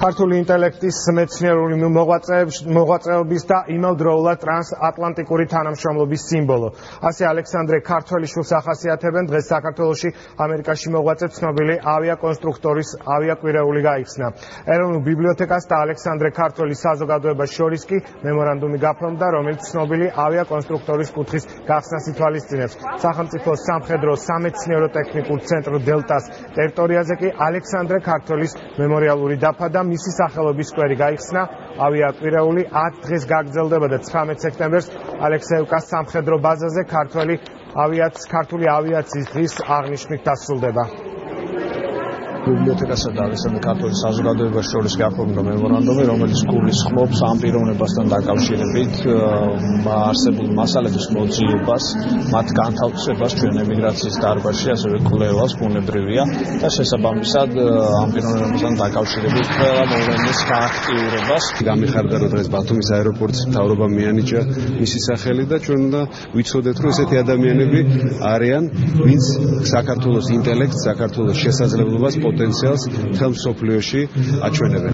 ქართული ინტელექტის მეცნიერული მოღვაწეობის და იმავდროულად ტრანსატლანტიკური თანამშრომლობის სიმბოლო. ასე ალექსანდრე ქართველიშვილს ახასიათებენ დღეს საქართველოში ამერიკაში მოღვაწე ცნობილი ავიაკონსტრუქტორის ავიაკვირეული გაიხსნა. ეროვნულ ბიბლიოთეკას და ალექსანდრე ქართველის საზოგადოებას შორის კი მემორანდუმი გაფორმდა, რომელიც ცნობილი ავიაკონსტრუქტორის კუთხის გახსნას ითვალისწინებს. სახელმწიფოს სამხედრო სამეცნიერო ტექნიკურ ცენტრ დელტას ტერიტორიაზე კი ალექსანდრე ქართველის მემორიალური დაფა და მისი სახელობის სკვერი გაიხსნა. ავიაკვირეული 10 დღეს გაგრძელდება და 19 სექტემბერს ალექსეევკას სამხედრო ბაზაზე ქართული ავიაციის დღის აღნიშვნით დასრულდება. ბიბლიოთეკასა და ალექსანდრე ქართველის საზოგადოებას შორის გაფორმდა მემორანდუმი, რომელიც გულისხმობს ამ პიროვნებასთან დაკავშირებით არსებულ მასალების მოძიებას, მათ განთავსებას ჩვენ ემიგრაციის დარბაზში, ასევე კვლევას ბუნებრივია და შესაბამისად ამ პიროვნებასთან დაკავშირებით ყველა მოვლენის გააქტიურებას. გამიხარდა, რომ დღეს ბათუმის აეროპორტის მთავრობამ მიანიჭა მისი სახელი და ჩვენ უნდა ვიცოდეთ, რომ ესეთი ადამიანები არიან, ვინც საქართველოს ინტელექტს, საქართველოს შესაძლებლობას, პოტენციალს მთელ მსოფლიოში აჩვენებენ.